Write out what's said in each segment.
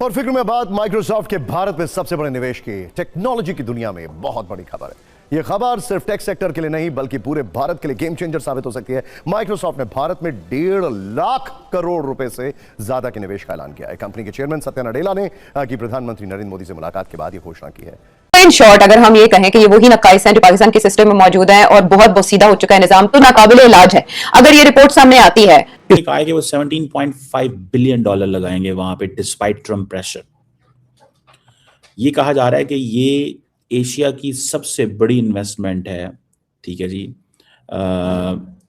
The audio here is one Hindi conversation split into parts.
और फिक्र में बात माइक्रोसॉफ्ट के भारत में सबसे बड़े निवेश की। टेक्नोलॉजी की दुनिया में बहुत बड़ी खबर है। यह खबर सिर्फ टेक सेक्टर के लिए नहीं बल्कि पूरे भारत के लिए गेम चेंजर साबित हो सकती है। माइक्रोसॉफ्ट ने भारत में 1.5 लाख करोड़ रुपए से ज्यादा के निवेश का ऐलान किया है। कंपनी के चेयरमैन सत्या नडेला ने की प्रधानमंत्री नरेंद्र मोदी से मुलाकात के बाद यह घोषणा की है। इन शॉर्ट अगर हम ये कहें कि ये वही नकाइस हैं जो पाकिस्तान के सिस्टम में मौजूद हैं और बहुत बोसीदा हो चुका है निजाम, तो नाकाबिले इलाज है। अगर ये रिपोर्ट सामने आती है, कहा है कि वो $17.5 बिलियन लगाएंगे वहां पे डिस्पाइट ट्रम्प प्रेशर। ये कहा जा रहा है कि ये एशिया की सबसे बड़ी इन्वेस्टमेंट है। ठीक है जी।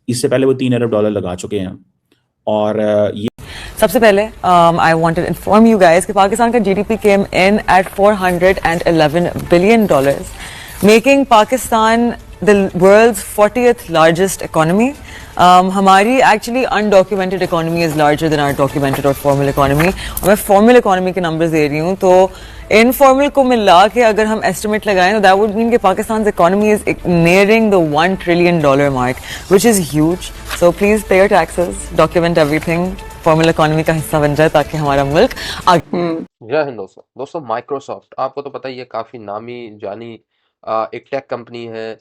इससे पहले वो $3 अरब लगा चुके हैं। और ये सबसे पहले I want to inform you guys कि पाकिस्तान का GDP came in at $411 billion, making Pakistan the world's 40th largest economy. हमारी actually undocumented economy is larger than our documented और फॉर्मल इकोनॉमी। और मैं फॉर्मल इकोनॉमी के नंबर्स दे रही हूँ, तो इनफॉर्मल को मिला के अगर हम एस्टिमेट लगाएं तो दैट वुड मीन कि Pakistan economy is nearing the $1 trillion mark, which is huge. So please pay your taxes, document everything, formal economy का हिस्सा बन जाए ताकि हमारा मुल्क जय हिंद दोस्तों माइक्रोसॉफ्ट आपको तो पता ही है, काफ़ी नामी जानी एक टेक कंपनी है।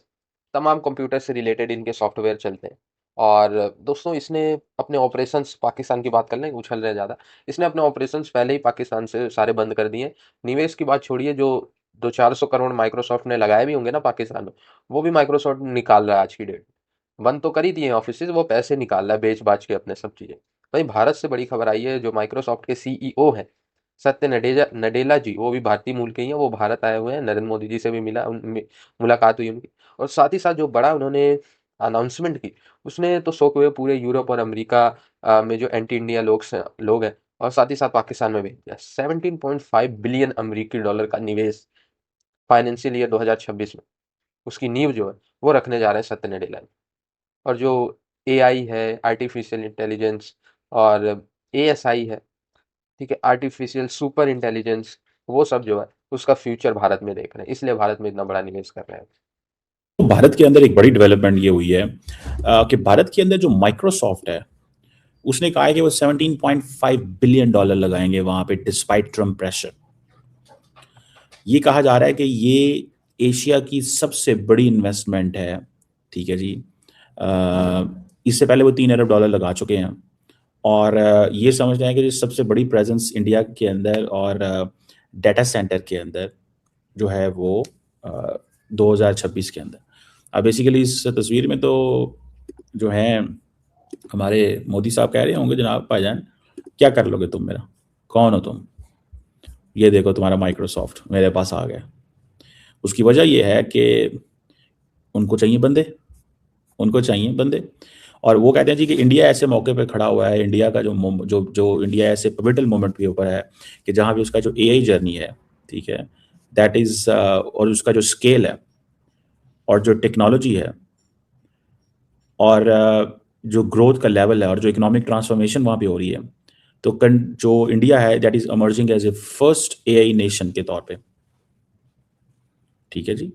तमाम कंप्यूटर से रिलेटेड इनके सॉफ्टवेयर चलते हैं। और दोस्तों इसने अपने ऑपरेशंस, पाकिस्तान की बात कर लें, उछल रहे ज़्यादा, इसने अपने ऑपरेशंस पहले ही पाकिस्तान से सारे बंद कर दिए। निवेश की बात छोड़िए, जो 200-400 करोड़ माइक्रोसॉफ्ट ने लगाए भी होंगे ना पाकिस्तान में, वो भी माइक्रोसॉफ्ट निकाल रहा है आज की डेट। बंद तो कर ही दिए ऑफिस, वो पैसे निकाल रहा है बेच बाच के अपने सब चीज़ें। भाई भारत से बड़ी खबर आई है, जो माइक्रोसॉफ्ट के सीईओ हैं सत्य नडेला जी, वो भी भारतीय मूल के ही हैं। वो भारत आए हुए हैं, नरेंद्र मोदी जी से भी मुलाकात हुई उनकी। और साथ ही साथ जो बड़ा उन्होंने अनाउंसमेंट की, उसने तो शौक हुए पूरे यूरोप और अमेरिका में जो एंटी इंडिया लोग हैं, और साथ ही साथ पाकिस्तान में भी दिया। 17.5 बिलियन अमेरिकी डॉलर का निवेश फाइनेंशियल ईयर 2026 में, उसकी नींव जो है वो रखने जा रहे हैं सत्य नडेला। और जो एआई है, आर्टिफिशियल इंटेलिजेंस, और एएसआई है, ठीक है, आर्टिफिशियल सुपर इंटेलिजेंस, वो सब जो है उसका फ्यूचर भारत में देख रहे हैं, इसलिए भारत में इतना बड़ा निवेश कर रहे हैं। तो भारत के अंदर एक बड़ी डेवलपमेंट ये हुई है कि भारत के अंदर जो माइक्रोसॉफ्ट है, उसने कहा है कि वो $17.5 बिलियन लगाएंगे वहां पे डिस्पाइट ट्रम्प प्रेशर। ये कहा जा रहा है कि ये एशिया की सबसे बड़ी इन्वेस्टमेंट है। ठीक है जी। इससे पहले वो $3 अरब लगा चुके हैं। और ये समझते हैं कि सबसे बड़ी प्रेजेंस इंडिया के अंदर और डाटा सेंटर के अंदर जो है वो 2026 के अंदर। अब बेसिकली इस तस्वीर में तो जो है हमारे मोदी साहब कह रहे होंगे, जनाब भाईजान क्या कर लोगे तुम मेरा, कौन हो तुम, ये देखो तुम्हारा माइक्रोसॉफ्ट मेरे पास आ गया। उसकी वजह ये है कि उनको चाहिए बंदे, और वो कहते हैं जी कि इंडिया ऐसे मौके पे खड़ा हुआ है। इंडिया का जो इंडिया ऐसे पिवटल मोमेंट के ऊपर है कि जहाँ भी उसका जो एआई जर्नी है, ठीक है, दैट इज और उसका जो स्केल है और जो टेक्नोलॉजी है और जो ग्रोथ का लेवल है और जो इकोनॉमिक ट्रांसफॉर्मेशन वहाँ पे हो रही है, तो जो इंडिया है that is emerging as a first AI nation के तौर पे। ठीक है जी।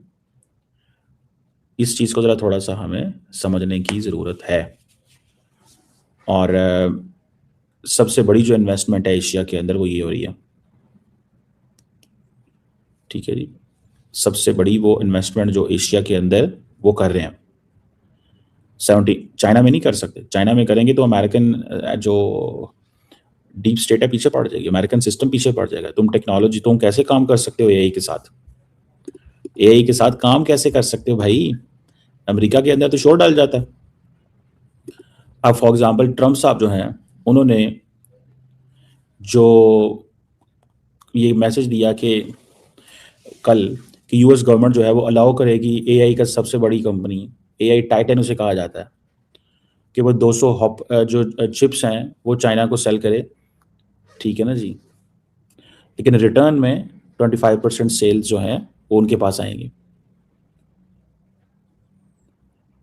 इस चीज़ को ज़रा थोड़ा सा हमें समझने की ज़रूरत है। और सबसे बड़ी जो इन्वेस्टमेंट है एशिया के अंदर वो ये हो रही है। ठीक है जी। सबसे बड़ी वो इन्वेस्टमेंट जो एशिया के अंदर वो कर रहे हैं। 70 चाइना में नहीं कर सकते। चाइना में करेंगे तो अमेरिकन जो डीप स्टेट है पीछे पड़ जाएगी, अमेरिकन सिस्टम पीछे पड़ जाएगा। तुम कैसे काम कर सकते हो एआई के साथ? एआई के साथ काम कैसे कर सकते हो भाई? अमेरिका के अंदर तो शोर डाल जाता है। अब फॉर एग्जांपल ट्रम्प साहब जो हैं, उन्होंने जो ये मैसेज दिया कि कल कि यूएस गवर्नमेंट जो है वो अलाउ करेगी एआई का सबसे बड़ी कंपनी, एआई टाइटन उसे कहा जाता है, कि वो 200 जो चिप्स हैं वो चाइना को सेल करे। ठीक है ना जी। लेकिन रिटर्न में 25% सेल्स जो हैं वो उनके पास आएंगी।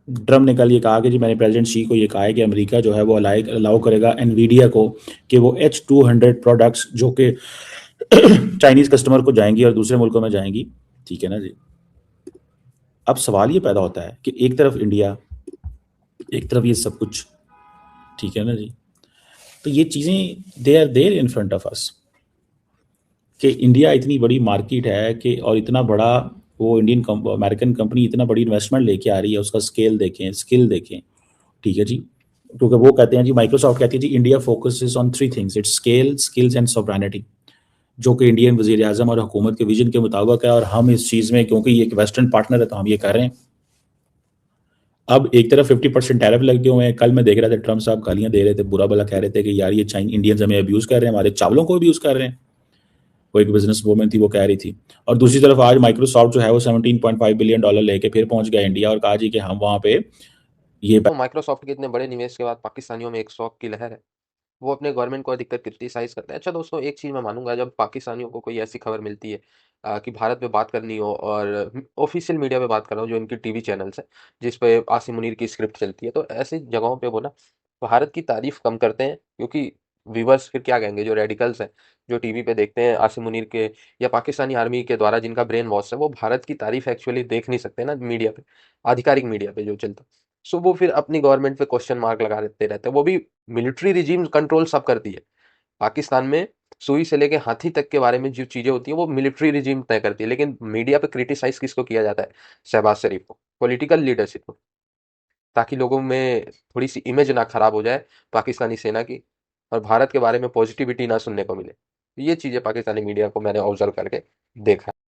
ट्रम्प ने कल ये कहा कि जी मैंने प्रेसिडेंट शी को ये कहा है कि अमेरिका जो है वो अलाउ करेगा एनवीडिया को कि वो H200 प्रोडक्ट्स जो कि चाइनीज कस्टमर को जाएंगी और दूसरे मुल्कों में जाएंगी। ठीक है ना जी। अब सवाल ये पैदा होता है कि एक तरफ इंडिया, एक तरफ ये सब कुछ, ठीक है ना जी, तो ये चीज़ें they are there in front of us. कि इंडिया इतनी बड़ी मार्केट है कि और इतना बड़ा वो अमेरिकन कंपनी इतना बड़ी इन्वेस्टमेंट लेके आ रही है, उसका स्केल देखें, स्किल देखें, ठीक है जी। क्योंकि वो कहते हैं जी, माइक्रोसॉफ्ट कहती है जी, India focuses on 3 things, it's scale, skills and sovereignty, जो कि इंडियन वज़ीर आज़म और हुकूमत के विजन के मुताबिक है। और हम इस चीज़ में, क्योंकि ये एक वेस्टर्न पार्टनर है, तो हम ये कर रहे हैं। अब एक तरफ 50% टैरिफ लगे हुए हैं। कल मैं देख रहा था ट्रम्प साहब गालियां दे रहे थे, बुरा भला कह रहे थे कि यार ये इंडियंस हमें अब्यूज़ कर रहे हैं, हमारे चावलों को अब्यूज़ कर रहे हैं। वो एक बिजनेस वूमेन थी, वो कह रही थी। और दूसरी तरफ आज माइक्रोसॉफ्ट जो है वो $17.5 बिलियन लेके फिर पहुंच गया इंडिया और कहा जी कि हम वहाँ पे ये तो माइक्रोसॉफ्ट के इतने बड़े निवेश के बाद पाकिस्तानियों में एक शौक की लहर है। वो अपने गवर्नमेंट को अधिकतर क्रिटिसाइज़ करते हैं। अच्छा दोस्तों, एक चीज़ मैं मानूँगा, जब पाकिस्तानियों को कोई ऐसी खबर मिलती है कि भारत पे बात करनी हो, और ऑफ़िशियल मीडिया पे बात कर रहा हूँ, जो इनकी टीवी चैनल्स हैं, जिस पे आसिम मुनीर की स्क्रिप्ट चलती है, तो ऐसी जगहों पे वो ना भारत की तारीफ़ कम करते हैं, क्योंकि व्यूअर्स फिर क्या कहेंगे, जो रेडिकल्स हैं, जो टीवी पे देखते हैं आसिम मुनीर के या पाकिस्तानी आर्मी के द्वारा जिनका ब्रेन वॉश है, वो भारत की तारीफ़ एक्चुअली देख नहीं सकते ना मीडिया पे, आधिकारिक मीडिया पे जो चलता है। सो वो फिर अपनी गवर्नमेंट पे क्वेश्चन मार्क लगा देते रहते हैं। वो भी मिलिट्री रिजीम कंट्रोल सब करती है। पाकिस्तान में सुई से लेके हाथी तक के बारे में जो चीज़ें होती हैं वो मिलिट्री रिजीम तय करती है, लेकिन मीडिया पे क्रिटिसाइज़ किसको किया जाता है? शहबाज शरीफ को, पॉलिटिकल लीडरशिप को, ताकि लोगों में थोड़ी-सी इमेज ना खराब हो जाए पाकिस्तानी सेना की, और भारत के बारे में पॉजिटिविटी ना सुनने को मिले। ये चीज़ें पाकिस्तानी मीडिया को मैंने ऑब्ज़र्व करके देखा है।